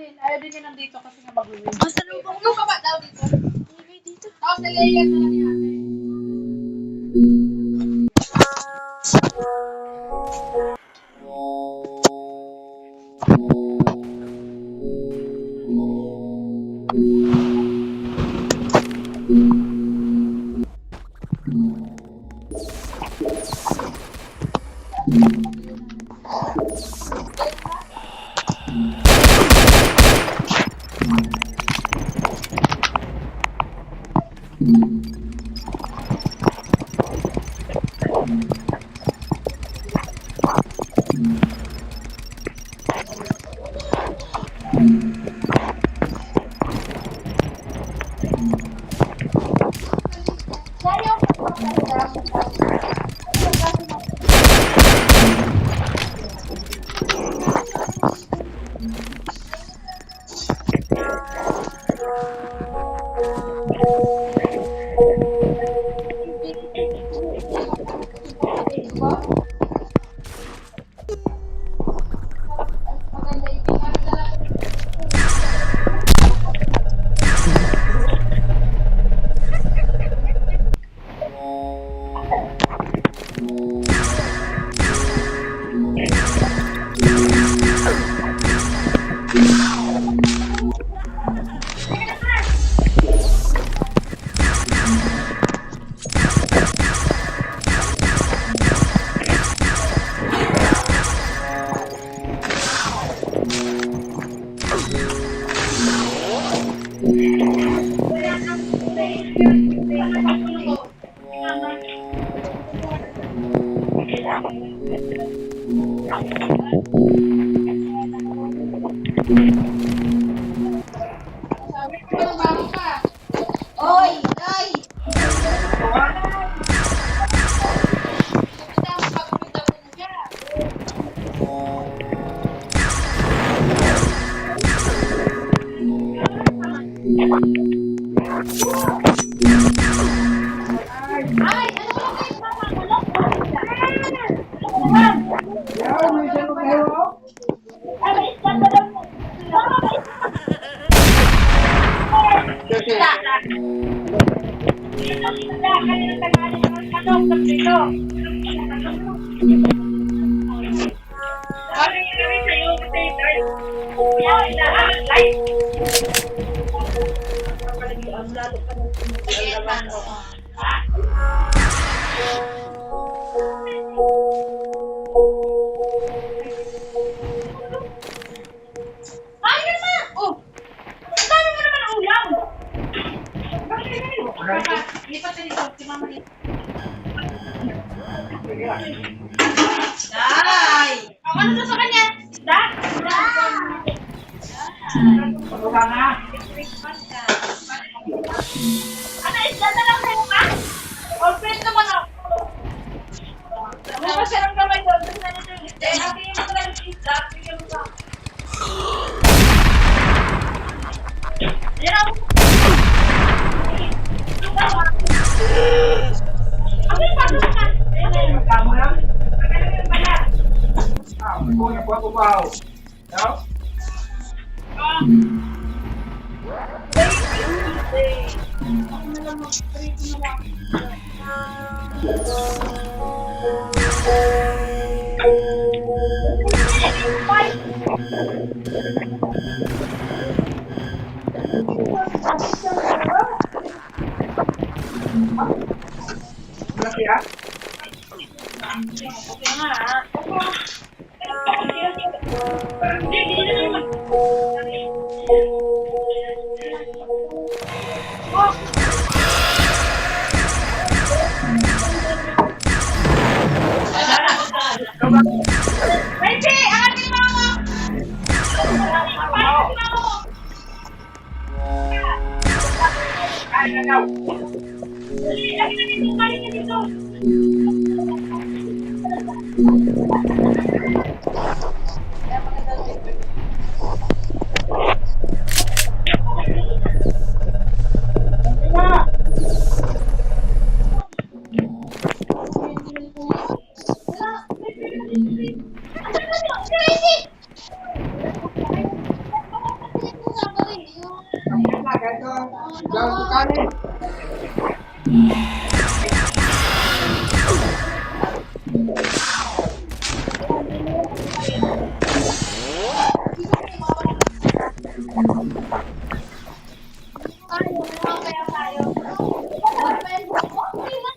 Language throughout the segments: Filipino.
din. Ayaw din niya nandito kasi nga mag-uwi. Basta lubong mo ka ba daw dito? Ilagay dito. Tapos nagayayat na lang ni ate. Oy! Oy! Day! Ano to sa kanya? Isda? Ano, isda na lang sa'yo ka? Open naman ako. Ano ba siya ng kamay doon? Doon na nito yung isda. Hatiin mo lang yung isda. Bigyan mo sa... Yan ako. Ano yung pato ka? Kamu lang? Kung nga po ako ba? Laki ah? Okay nga ah. Wendy, angkat yung mama mo! Dali, lagi na dito, balik na dito. Ang kanin. Tayo, naman kaya tayo. Okay na.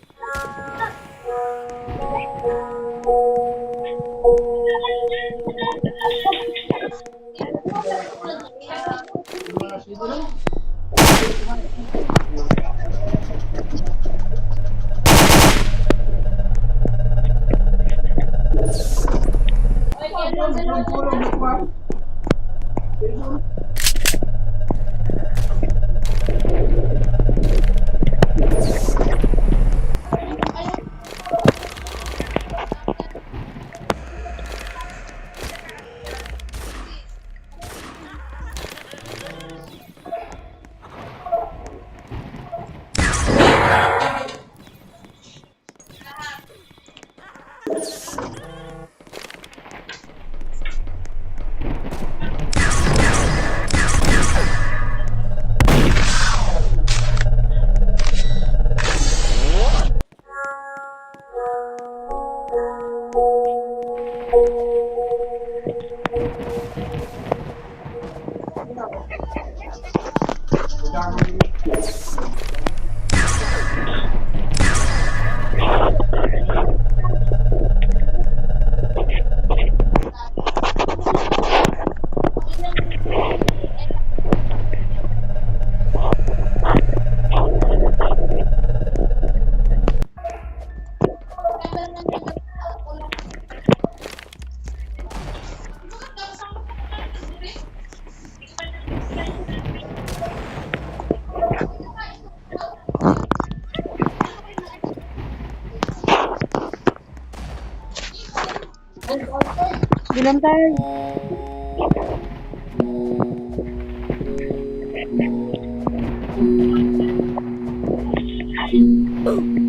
Bilang tayo. Oh.